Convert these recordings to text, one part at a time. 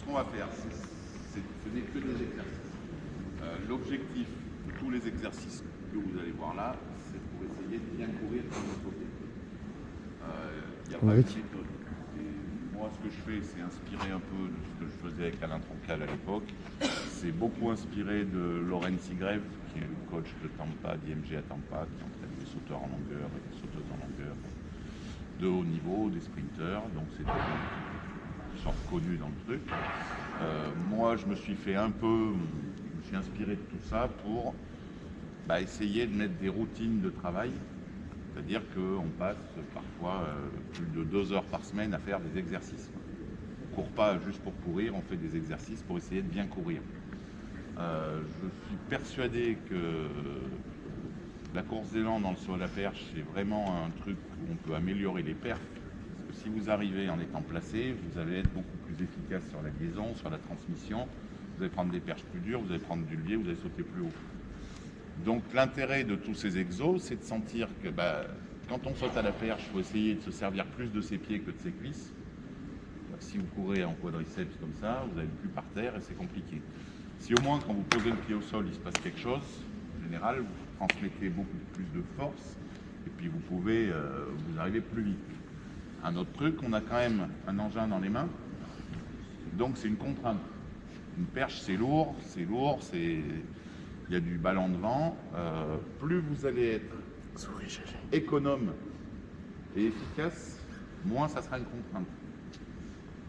ce qu'on va faire, ce n'est que des exercices. L'objectif de tous les exercices que vous allez voir là, c'est pour essayer de bien courir de votre côté. Il n'y a pas de méthode. Et moi, ce que je fais, c'est inspirer un peu de ce que je faisais avec Alain Troncal à l'époque. C'est beaucoup inspiré de Laurent Sigreve, qui est le coach de Tampa, d'IMG à Tampa, qui entraîne des sauteurs en longueur et des sauteuses en longueur de haut niveau, des sprinteurs. Donc c'est des gens qui sont reconnus dans le truc. Moi, je me suis fait je me suis inspiré de tout ça pour essayer de mettre des routines de travail. C'est-à-dire qu'on passe parfois plus de 2 heures par semaine à faire des exercices. On ne court pas juste pour courir, on fait des exercices pour essayer de bien courir. Je suis persuadé que la course d'élan dans le saut à la perche, c'est vraiment un truc où on peut améliorer les perfs. Parce que si vous arrivez en étant placé, vous allez être beaucoup plus efficace sur la liaison, sur la transmission. Vous allez prendre des perches plus dures, vous allez prendre du levier, vous allez sauter plus haut. Donc l'intérêt de tous ces exos, c'est de sentir que quand on saute à la perche, il faut essayer de se servir plus de ses pieds que de ses cuisses. Si vous courez en quadriceps comme ça, vous n'allez plus par terre et c'est compliqué. Si au moins quand vous posez le pied au sol, il se passe quelque chose, en général, vous transmettez beaucoup plus de force et puis vous pouvez vous arriver plus vite. Un autre truc, on a quand même un engin dans les mains, donc c'est une contrainte. Une perche, c'est lourd, il y a du ballon devant. Plus vous allez être économe et efficace, moins ça sera une contrainte.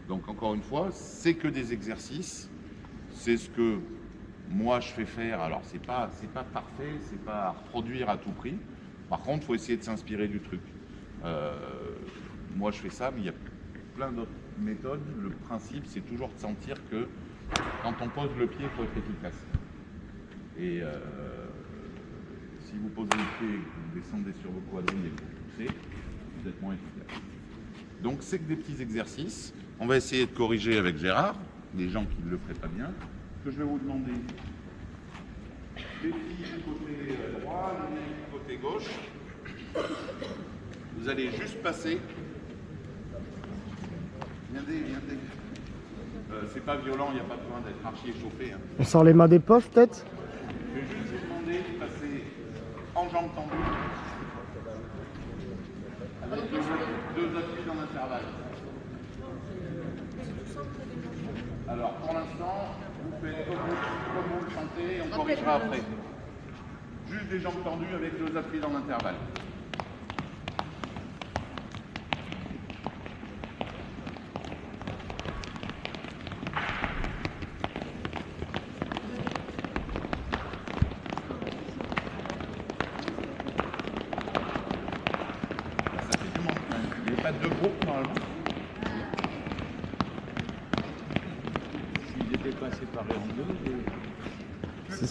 Donc encore une fois, c'est que des exercices. C'est ce que moi je fais faire. Alors c'est pas parfait, c'est pas à reproduire à tout prix. Par contre, il faut essayer de s'inspirer du truc. Moi je fais ça, mais il y a plein d'autres méthodes. Le principe, c'est toujours de sentir que quand on pose le pied, il faut être efficace. Et si vous posez le pied et que vous descendez sur vos quadrilles et que vous poussez, vous êtes moins efficace. Donc c'est que des petits exercices. On va essayer de corriger avec Gérard, les gens qui ne le feraient pas bien. Ce que je vais vous demander, les filles du côté droit, les mecs du côté gauche. Vous allez juste passer. Viendez. C'est pas violent, il n'y a pas besoin d'être archi échauffé. Hein. On sort les mains des poches peut-être? Je vais juste vous demander de passer en jambes tendues avec deux appuis dans l'intervalle. Alors pour l'instant, vous faites comme vous le sentez, on corrigera après. Juste des jambes tendues avec 2 appuis dans l'intervalle. Pas de groupe normalement. S'ils n'étaient pas séparés en deux,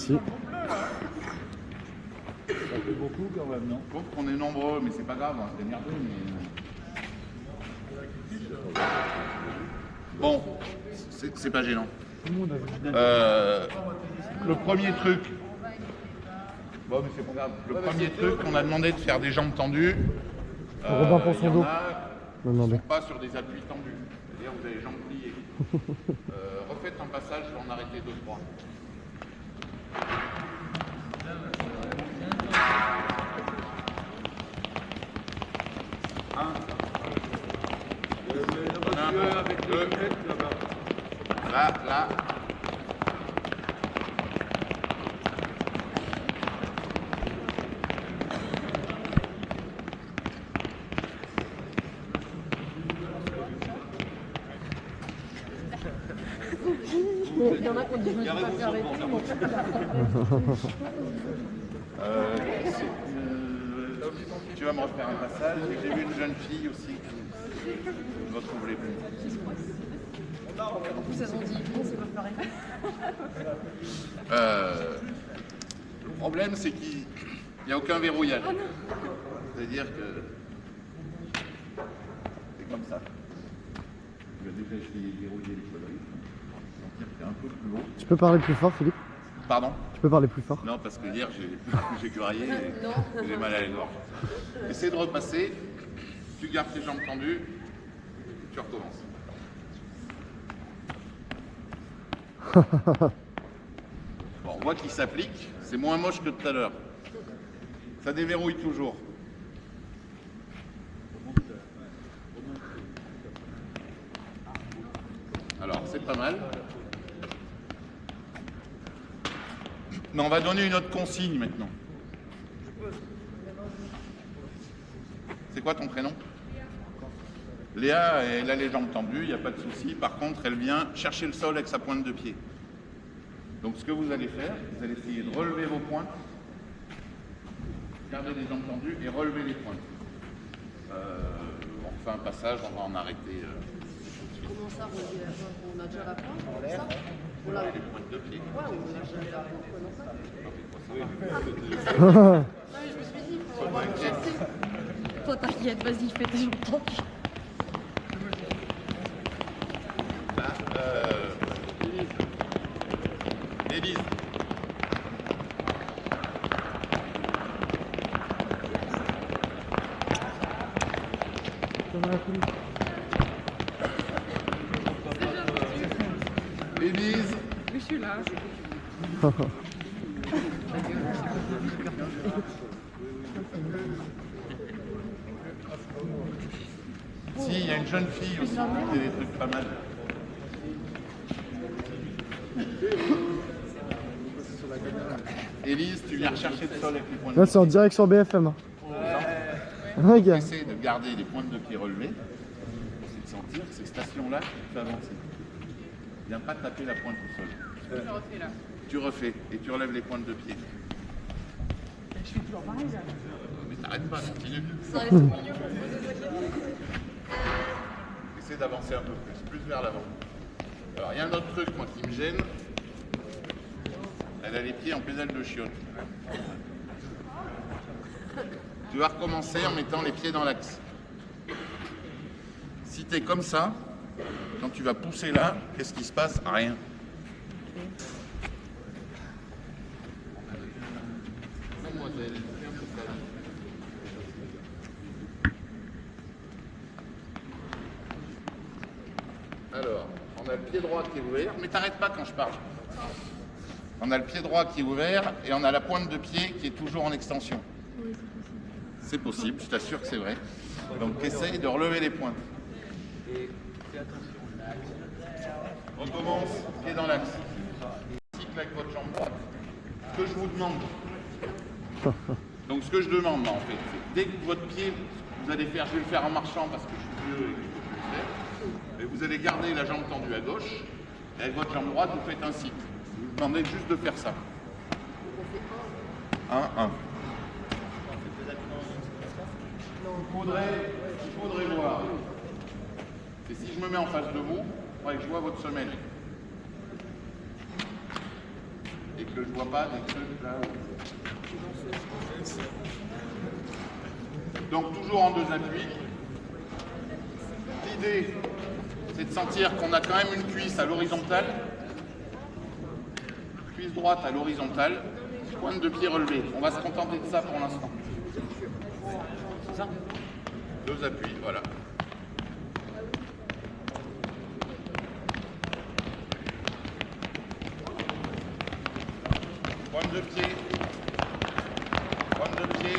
Si. ça fait beaucoup quand même, non? Je trouve qu'on est nombreux, mais c'est pas grave, on s'est merdé. Bon, c'est pas gênant. Le premier truc. Bon, mais c'est pas grave. Le premier truc, on a demandé de faire des jambes tendues. Robin pour son dos. Qui ne sont pas sur des appuis tendus, c'est-à-dire vous avez les jambes pliées. Refaites un passage, je vais en arrêter 2-3. Là. Il y en a qui ont dit je ne vais pas faire arrêter. Tu vas me refaire un passage. J'ai vu une jeune fille aussi qui ne retrouve les plus. En plus, elles ont dit bon, c'est pas pareil. Le problème, c'est qu'il n'y a aucun verrouillage. C'est-à-dire que c'est comme ça. Tu as déjà essayé de verrouiller les quadrilles. Sentir que tu es un peu plus haut. Tu peux parler plus fort, Philippe? Pardon? Tu peux parler plus fort? Non, parce que hier, j'ai graillé et j'ai mal à la gorge. Essaie de repasser. Tu gardes tes jambes tendues. Tu recommences. Bon, on voit qu'il s'applique, c'est moins moche que tout à l'heure. Ça déverrouille toujours. Alors, c'est pas mal. Mais on va donner une autre consigne maintenant. C'est quoi ton prénom? Léa, elle a les jambes tendues, il n'y a pas de souci. Par contre, elle vient chercher le sol avec sa pointe de pied. Donc, ce que vous allez faire, vous allez essayer de relever vos pointes, garder les jambes tendues et relever les pointes. On fait un passage, on va en arrêter. Comment ça, on a déjà la pointe? Ça on l'a... Les pointes de pied. Ouais, on a déjà la pointe. Ah, Non, mais je me suis dit, faut avoir le chasser. Toi, t'inquiète, vas-y, fais tes jambes tendues. Là, Élise. Élise. Mais je suis là. Si, il y a une jeune fille aussi qui fait des trucs pas mal. Élise, tu viens rechercher le sol avec les points de là, c'est en direct sur BFM. Regarde. Essaie de garder les pointes de pied relevées. C'est de sentir que ces stations-là qui te font avancer. Viens pas taper la pointe au sol. Je refais là. Tu refais et tu relèves les pointes de pied. Je fais toujours pareil là. Mais t'arrêtes pas, continue. Ça reste au milieu pour poser sa question. Essaie d'avancer un peu plus vers l'avant. Alors il y a un autre truc moi qui me gêne. Elle a les pieds en pédale de chiotte. Tu vas recommencer en mettant les pieds dans l'axe. Si tu es comme ça, quand tu vas pousser là, qu'est-ce qui se passe? Rien. Mademoiselle, viens un peu plus là. Alors, on a le pied droit qui est ouvert, mais t'arrêtes pas quand je parle. On a le pied droit qui est ouvert et on a la pointe de pied qui est toujours en extension. C'est possible, je t'assure que c'est vrai. Donc essaye de relever les pointes. Recommence, pied dans l'axe. Cycle avec votre jambe droite. Ce que je vous demande. Donc ce que je demande moi, en fait, c'est dès que votre pied, vous allez faire, je vais le faire en marchant parce que je suis vieux et que je peux le faire. Et vous allez garder la jambe tendue à gauche. Et avec votre jambe droite, vous faites un cycle. Je vous demandez juste de faire ça. 1, 1. Il faudrait voir. Et si je me mets en face de vous, il faudrait que je vois votre semelle. Et que je ne vois pas des trucs là. Donc toujours en deux appuis. L'idée, c'est de sentir qu'on a quand même une cuisse à l'horizontale. Cuisse droite à l'horizontale. Pointe de pied relevée. On va se contenter de ça pour l'instant. Deux appuis, voilà. Pointe de pied. Pointe de pied.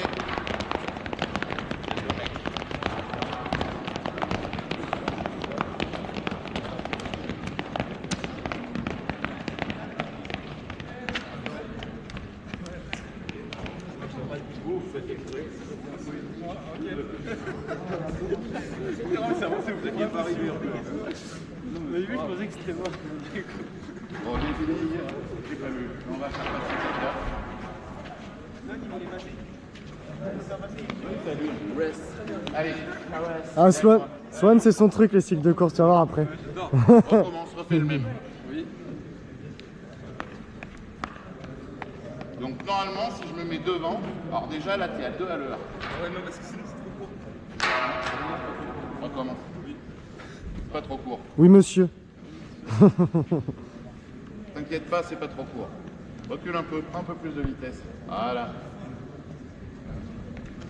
Bon, désolé, j'ai pas vu. On va faire passer cette là. Allez, Ah, Swan, c'est son truc, les cycles de course, tu vas voir après. recommence, refais le même. Donc normalement, si je me mets devant, alors déjà là, tu es à 2 à l'heure. Ouais, non, parce que sinon c'est trop court. Recommence. C'est pas trop court. Oui, monsieur. T'inquiète pas, c'est pas trop court. Recule un peu plus de vitesse. Voilà.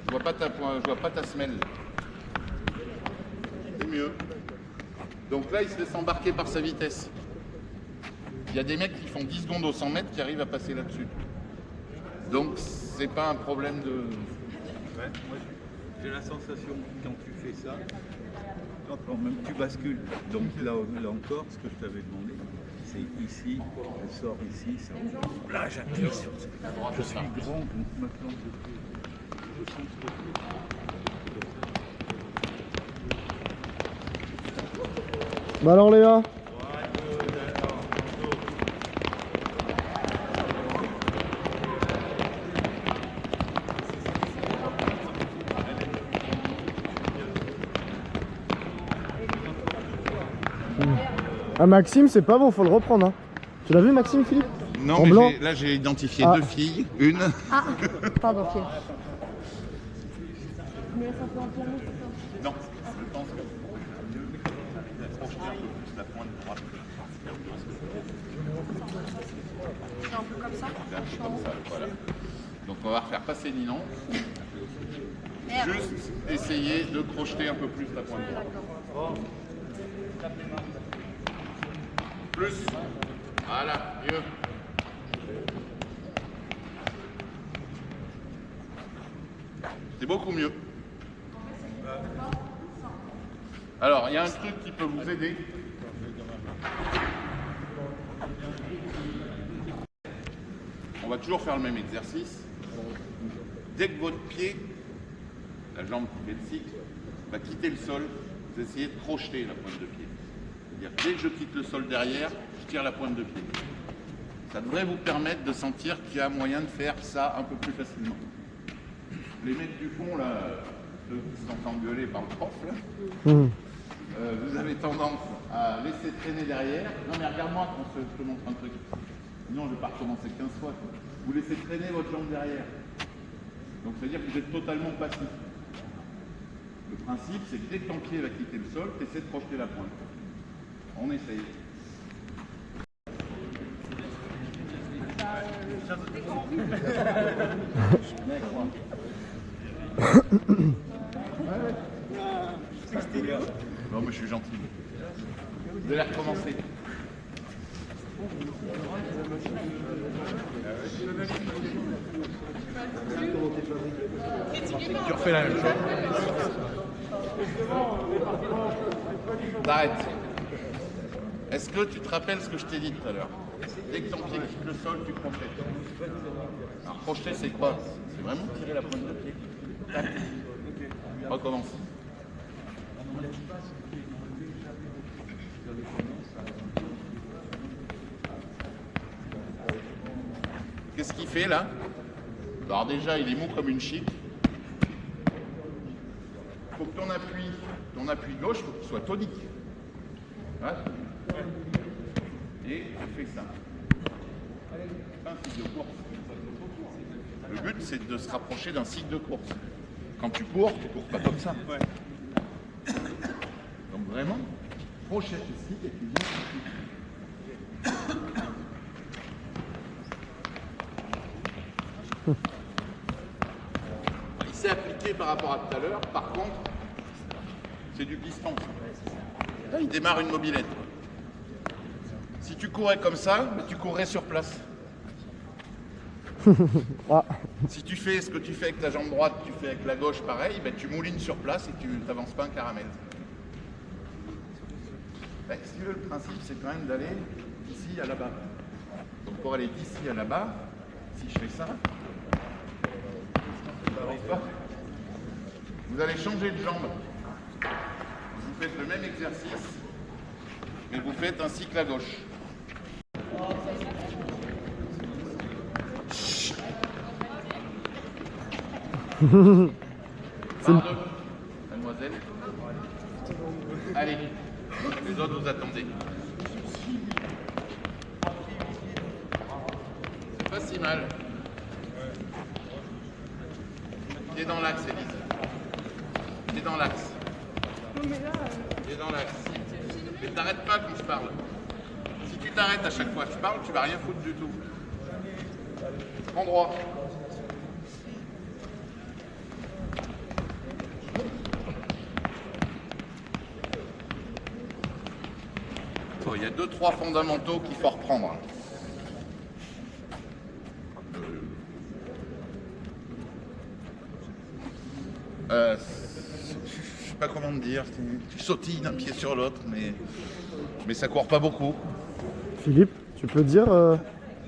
Je vois pas ta semelle. C'est mieux. Donc là, il se laisse embarquer par sa vitesse. y a des mecs qui font 10 secondes au 100 mètres qui arrivent à passer là-dessus. Donc c'est pas un problème de... Ouais, moi j'ai la sensation quand tu fais ça, quand même tu bascules. Donc là encore, ce que je t'avais demandé, c'est ici, elle sort ici, ça. Là j'appuie sur ce. Je suis grand, donc maintenant je sens ce que Bah alors Léa. Ah Maxime, c'est pas bon, faut le reprendre. Hein. Tu l'as vu Maxime, Philippe? Non, En mais blanc. là j'ai identifié Ah. 2 filles, une... Ah, pardon, Philippe. Non, je pense que projeter un peu plus la pointe droite. C'est un peu comme ça. C'est un peu comme ça, voilà. Donc on va refaire passer Ninon. Merde. Juste essayer de crocheter un peu plus la pointe droite. Plus. Voilà, mieux. C'est beaucoup mieux. Alors, il y a un truc qui peut vous aider. On va toujours faire le même exercice. Dès que votre pied, la jambe qui fait le cycle, va quitter le sol, vous essayez de projeter la pointe de pied. C'est-à-dire dès que je quitte le sol derrière, je tire la pointe de pied. Ça devrait vous permettre de sentir qu'il y a moyen de faire ça un peu plus facilement. Les mecs du fond, là, ceux qui se sont engueulés par le prof, là, vous avez tendance à laisser traîner derrière. Non mais regarde-moi quand je te montre un truc. Sinon je vais pas recommencer 15 fois. Quoi. Vous laissez traîner votre jambe derrière. Donc ça veut dire que vous êtes totalement passif. Le principe, c'est que dès que ton pied va quitter le sol, tu essaies de projeter la pointe. On essaye. Non mais je suis gentil. Vous allez recommencer. Tu refais la même chose. T'arrêtes. Est-ce que tu te rappelles ce que je t'ai dit tout à l'heure? Dès que ton pied quitte le sol, tu projettes. Alors projeter, c'est quoi? C'est vraiment tirer la pointe de pied. Tac. Recommence. Qu'est-ce qu'il fait là? Alors déjà, il est mou comme une chic. Il faut que ton appui gauche, faut qu'il soit tonique. Voilà. Et tu fais ça. C'est un cycle de course. Le but, c'est de se rapprocher d'un cycle de course. Quand tu cours pas comme ça. Donc vraiment, projette le cycle et tu viens. Il s'est appliqué par rapport à tout à l'heure. Par contre, c'est du piston. Là, il démarre une mobilette. Si tu courais comme ça, tu courrais sur place. Ah. Si tu fais ce que tu fais avec ta jambe droite, tu fais avec la gauche pareil, ben tu moulines sur place et tu n'avances pas un caramel. Ben, si tu veux, le principe, c'est quand même d'aller d'ici à là-bas. Donc pour aller d'ici à là-bas, si je fais ça, vous allez changer de jambe. Vous faites le même exercice, mais vous faites un cycle à gauche. Par deux, mademoiselle. Allez, les autres vous attendez. C'est pas si mal. Pied dans l'axe, Élise. Pied dans l'axe. Pied dans l'axe. Mais t'arrêtes pas quand je parle. Si tu t'arrêtes à chaque fois que je parle, tu vas rien foutre du tout. Prends droit. il y a 2-3 fondamentaux qu'il faut reprendre. Je sais pas comment te dire, tu sautilles d'un pied sur l'autre, mais ça court pas beaucoup. Philippe, tu peux dire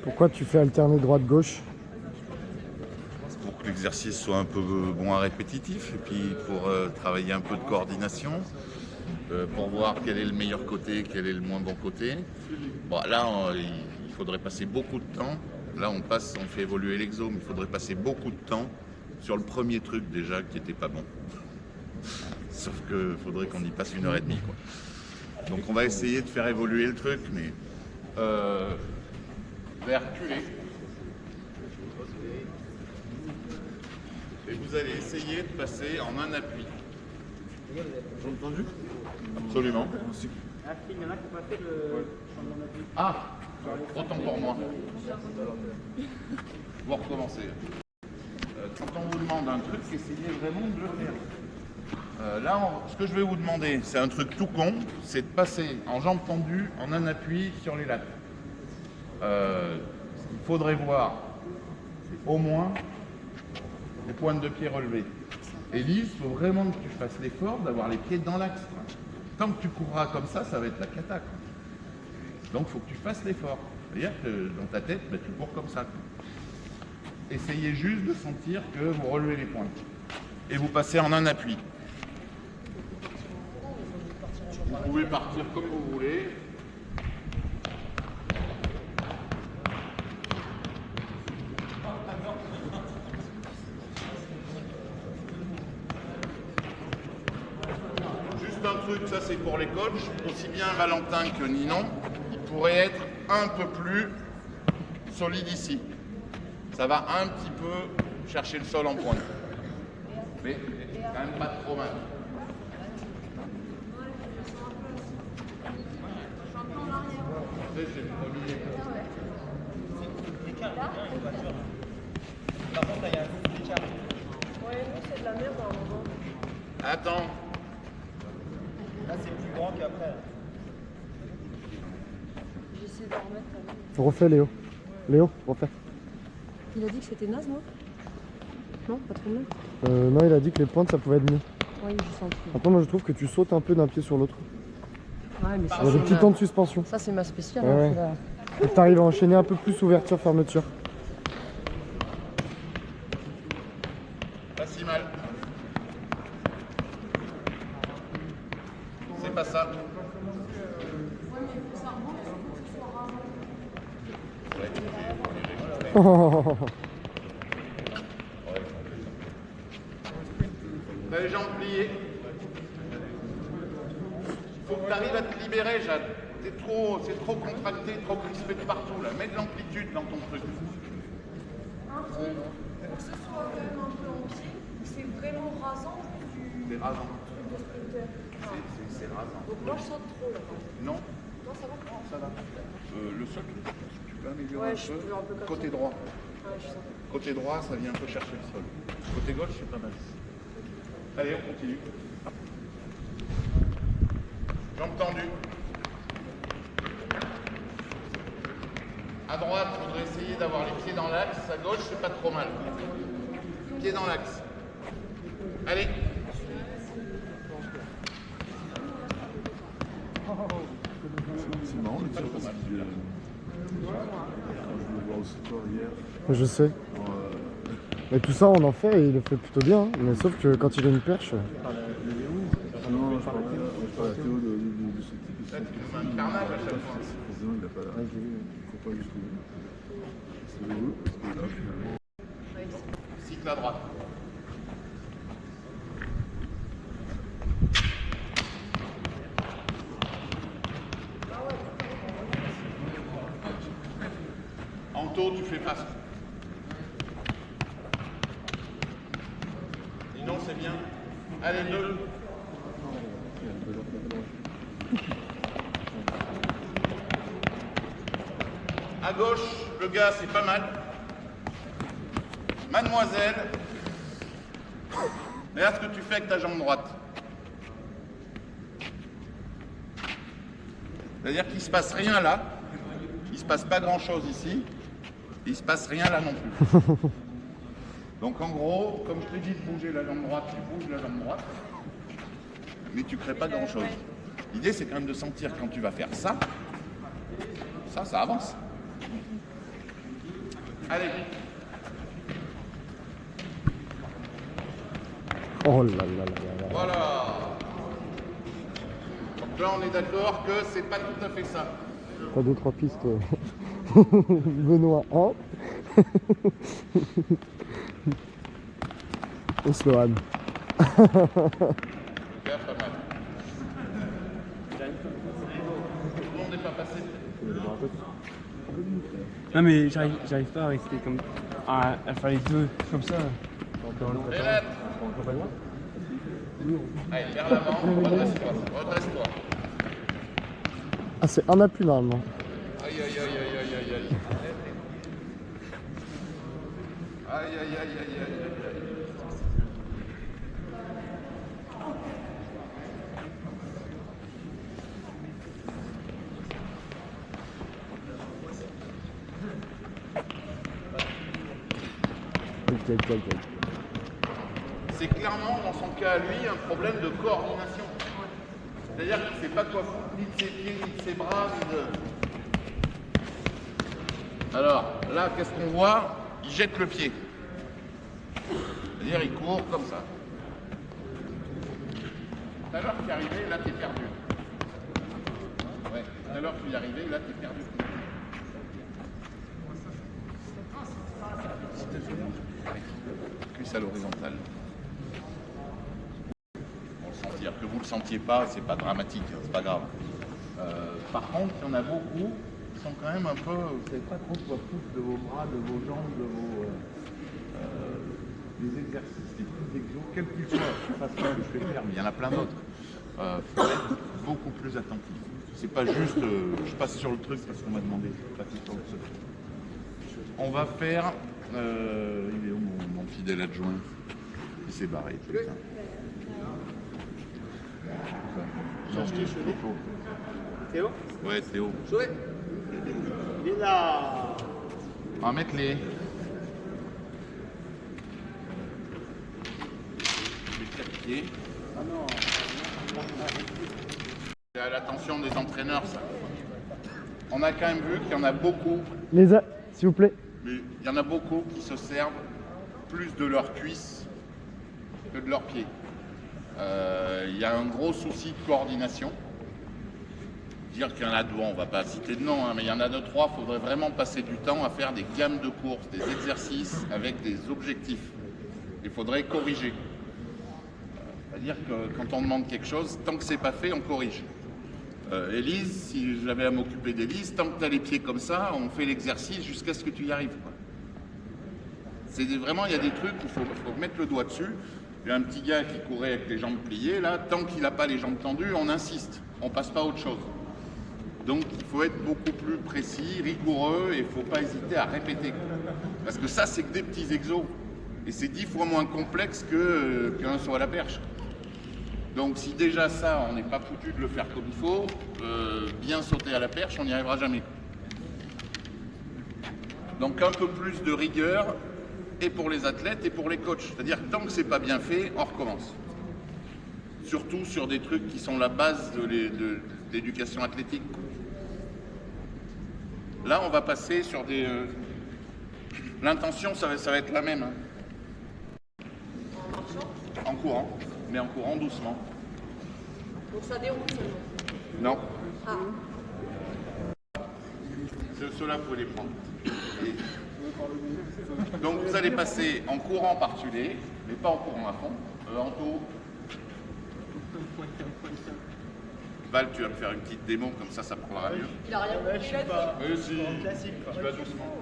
pourquoi tu fais alterner droite-gauche? Pour que l'exercice soit un peu moins répétitif, et puis pour travailler un peu de coordination, pour voir quel est le meilleur côté, quel est le moins bon côté. Bon, là, il faudrait passer beaucoup de temps. Là, on fait évoluer l'exo, mais il faudrait passer beaucoup de temps sur le premier truc déjà qui était pas bon. Sauf qu'il faudrait qu'on y passe 1h30, quoi. Donc on va essayer de faire évoluer le truc, mais vers reculer. Et vous allez essayer de passer en un appui. J'ai entendu? Absolument. Ah, autant pour moi. Vous recommencez. Quand on vous demande un truc, essayez vraiment de le faire. Ce que je vais vous demander, c'est un truc tout con, c'est de passer en jambes tendues en un appui sur les lattes. Ce qu'il faudrait voir, c'est au moins les pointes de pied relevées. Élise, il faut vraiment que tu fasses l'effort d'avoir les pieds dans l'axe. Tant que tu courras comme ça va être la cata. Donc il faut que tu fasses l'effort. C'est-à-dire que dans ta tête, tu cours comme ça. Essayez juste de sentir que vous relevez les pointes. Et vous passez en un appui. Vous pouvez partir comme vous voulez. Juste un truc, ça c'est pour les coachs, aussi bien Valentin que Ninon, il pourrait être un peu plus solide ici. Ça va un petit peu chercher le sol en pointe. Mais quand même pas trop mal. Par contre, là, il y a un gros écart. Ouais, nous, c'est de la merde à un moment. Attends. Là, c'est plus grand qu'après. J'essaie de remettre. Refais Léo. Léo, refais. Il a dit que c'était naze, non? Non, pas trop mal. Non, il a dit que les pointes ça pouvait être mieux. Ouais, je sens plus. Après, moi je trouve que tu sautes un peu d'un pied sur l'autre. Ouais, mais ça, Il y a des c'est petits ma... temps de suspension. ça, c'est ma spéciale. Ouais, hein, ouais. c'est la- Et t'arrives à enchaîner un peu plus ouverture-fermeture. Pas si mal. C'est pas ça. T'as les jambes pliées. Faut que tu arrives à te libérer, Jade. C'est trop contracté, trop crispé de partout là. Mets de l'amplitude dans ton truc. Un pied, pour que ce soit quand même un peu en pied, c'est vraiment rasant du C'est rasant. truc de sprinter. C'est rasant. Donc moi, je saute trop là. Non, Non, ça va? ça va. Le sol, tu peux améliorer Ouais, un je peu. peux un peu comme Côté ça. droit. Ouais, je sens. Côté droit, ça vient un peu chercher le sol. Côté gauche, c'est pas mal. Allez, on continue. Jambes tendues. À droite, il faudrait essayer d'avoir les pieds dans l'axe. À gauche, c'est pas trop mal. Pieds dans l'axe. Allez. C'est marrant le tir parce que je le vois au sport hier. Je sais. Mais tout ça, on en fait et il le fait plutôt bien. Hein. Mais sauf que quand il a une perche. Non, je parle à Théo de ce type ici. Là, tu nous mets un carnage à chaque fois. Forcément, il n'a pas la il faut pas jusqu'au bout. C'est rigolo parce que là, finalement. Cycle à droite. Anto, tu fais face. Sinon, c'est bien. Allez, deux. À gauche, le gars, c'est pas mal. Mademoiselle, regarde ce que tu fais avec ta jambe droite. C'est-à-dire qu'il ne se passe rien là, il ne se passe pas grand-chose ici, il ne se passe rien là non plus. Donc en gros, comme je te dis de bouger la jambe droite, tu bouges la jambe droite, mais tu ne crées pas grand-chose. L'idée, c'est quand même de sentir quand tu vas faire ça, ça avance. Allez. Oh là là là là là. Voilà. Donc là, on est d'accord que c'est pas tout à fait ça. T'as 2-3 pistes. Benoît 1. Et Sloan. Bien, pas mal. Tout le monde n'est pas passé. Non mais j'arrive pas à rester comme à faire les deux comme ça. Hélène. Allez, vers l'avant, redresse-toi, redresse-toi. Ah, c'est un appui normalement. Aïe, aïe, aïe, aïe, aïe, aïe, aïe. Aïe, aïe, aïe, aïe, aïe, aïe. C'est clairement, dans son cas à lui, un problème de coordination. C'est-à-dire qu'il ne sait pas quoi foutre, ni de ses pieds, ni de ses bras, ni de... Alors, là, qu'est-ce qu'on voit? Il jette le pied. C'est-à-dire, il court comme ça. Tout à l'heure, tu es arrivé, là, tu es perdu. Ouais, tout à l'heure, tu y es arrivé, là, tu es perdu. Cuisse à l'horizontale. Sentir. Que vous ne le sentiez pas, c'est pas dramatique, c'est pas grave. Par contre, il y en a beaucoup qui sont quand même un peu, vous savez pas trop quoi foutre de vos bras, de vos jambes, de vos des exercices, des petits exos, quels qu'ils soient, je fasse pas que je vais faire, mais il y en a plein d'autres. Faut être beaucoup plus attentif. C'est pas juste, je passe sur le truc parce qu'on m'a demandé. On va faire, il est où mon fidèle adjoint? Il s'est barré. Putain. Théo? Ouais, Théo. Joué. Il est là. On va mettre les quatre pieds. Ah non. C'est à l'attention des entraîneurs, ça. On a quand même vu qu'il y en a beaucoup, S'il vous plaît. mais il y en a beaucoup qui se servent plus de leurs cuisses que de leurs pieds. Il y a un gros souci de coordination. Dire qu'il y en a deux, on ne va pas citer de nom, hein, mais il y en a deux, trois, il faudrait vraiment passer du temps à faire des gammes de courses, des exercices avec des objectifs. Il faudrait corriger. C'est-à-dire que quand on demande quelque chose, tant que c'est pas fait, on corrige. Élise, si j'avais à m'occuper d'Élise, tant que tu as les pieds comme ça, on fait l'exercice jusqu'à ce que tu y arrives, quoi. C'est vraiment, il y a des trucs où il faut mettre le doigt dessus. Il y a un petit gars qui courait avec les jambes pliées, là, tant qu'il n'a pas les jambes tendues, on insiste, on passe pas à autre chose. Donc il faut être beaucoup plus précis, rigoureux, et il ne faut pas hésiter à répéter. Parce que ça, c'est que des petits exos. Et c'est 10 fois moins complexe qu'un saut à la perche. Donc si déjà ça, on n'est pas foutu de le faire comme il faut, bien sauter à la perche, on n'y arrivera jamais. Donc un peu plus de rigueur, et pour les athlètes et pour les coachs. C'est-à-dire que tant que c'est pas bien fait, on recommence. Surtout sur des trucs qui sont la base de l'éducation athlétique. Là, on va passer sur des... L'intention, ça va être la même. Hein. En marchant. En courant, mais en courant doucement. Donc ça déroule seulement. Non. Ah. Ceux-là, vous pouvez les prendre. Et... Donc vous allez passer en courant par-dessus les, mais pas en courant à fond. En taux. Val, tu vas me faire une petite démo, comme ça prendra mieux. Il a rien compris. Je suis pas. Si, Classique, quoi. tu vas doucement.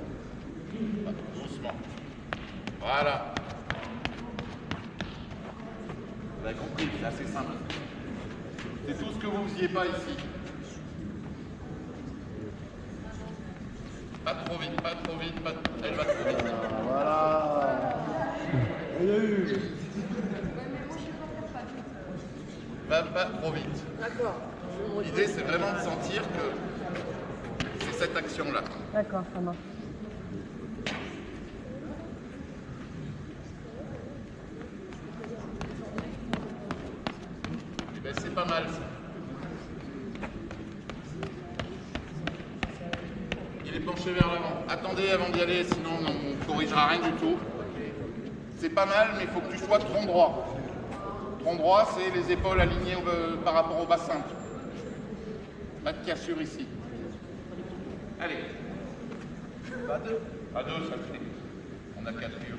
Doucement. Voilà. Vous avez compris, c'est assez simple. C'est tout ce que vous ne faisiez pas ici. Pas trop vite, pas trop vite, pas... Elle va trop vite. Voilà. Il y a eu. Va pas trop vite. D'accord. L'idée, c'est vraiment de sentir que c'est cette action-là. D'accord, ça marche. Eh ben, c'est pas mal ça. Il est penché vers l'avant. Attendez avant d'y aller, sinon on ne corrigera rien du tout. C'est pas mal, mais il faut que tu sois tronc droit. Tronc droit, c'est les épaules alignées par rapport au bassin. Pas de cassure ici. Allez. À deux. À deux, ça le fait. On a 4 lieux.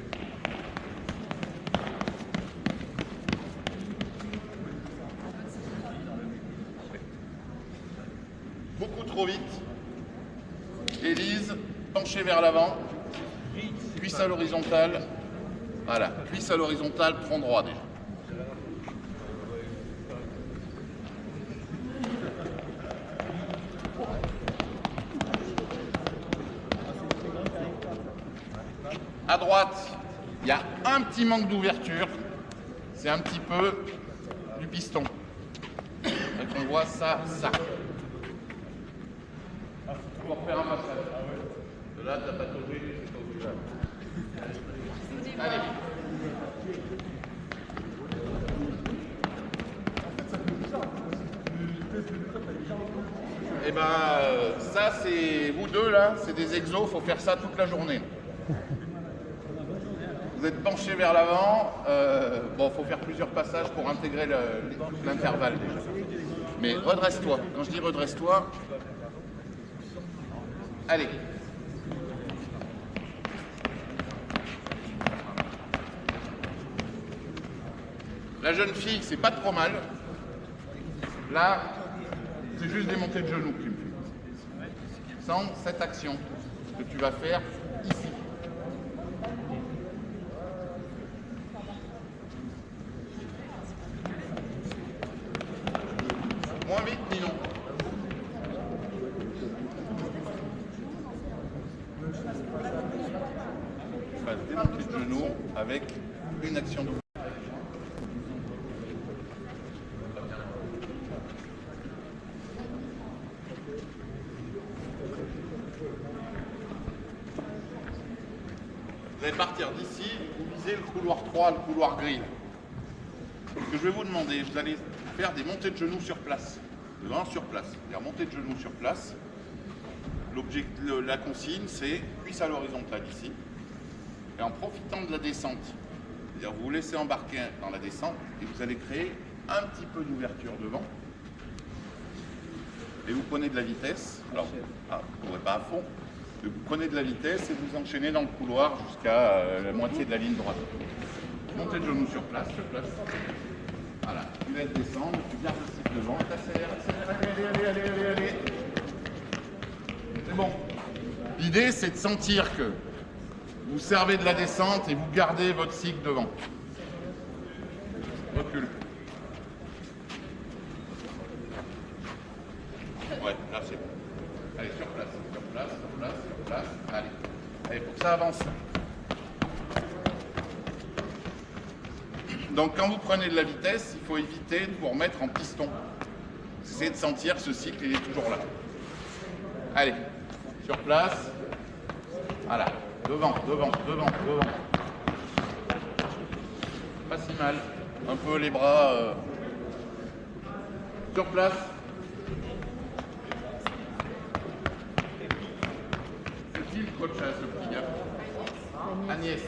Beaucoup trop vite. Élise, penchée vers l'avant. Cuisse à l'horizontale. Voilà, cuisse à l'horizontale, tronc droit déjà. À droite, il y a un petit manque d'ouverture. C'est un petit peu du piston. Donc on voit ça, ça. Pour faire un massage. De là, t'as pataugé, c'est pas obligé. Allez. Et ben, ça, c'est vous deux là, c'est des exos, faut faire ça toute la journée. Vous êtes penché vers l'avant, bon, faut faire plusieurs passages pour intégrer l'intervalle déjà. Mais redresse-toi. Quand je dis redresse-toi, allez. La jeune fille, c'est pas trop mal. Là, c'est juste des montées de genoux que tu me fais. Sans cette action que tu vas faire ici. Moins vite, Ninon. Je fasse des montées de genoux avec une action de... Vous allez partir d'ici, vous visez le couloir 3, le couloir gris. Ce que je vais vous demander, vous allez faire des montées de genoux sur place. Vraiment sur place. C'est-à-dire montée de genoux sur place. La consigne, c'est cuisse à l'horizontale ici. Et en profitant de la descente, c'est-à-dire vous vous laissez embarquer dans la descente et vous allez créer un petit peu d'ouverture devant. Et vous prenez de la vitesse. Alors, vous ne courez pas à fond. Mais vous prenez de la vitesse et vous enchaînez dans le couloir jusqu'à la moitié de la ligne droite. Montez de genoux sur place, Voilà, tu laisses descendre, tu gardes le cycle devant, t'accélères, allez. C'est bon. L'idée, c'est de sentir que vous servez de la descente et vous gardez votre cycle devant. Recule. Ouais, là c'est bon. Allez, sur place. Allez, pour que ça avance. Donc quand vous prenez de la vitesse, il faut éviter de vous remettre en piston. Essayez de sentir que ce cycle, il est toujours là. Allez, sur place. Voilà, devant. Pas si mal. Un peu les bras sur place. C'est qui le coach à ce petit gars? Agnès.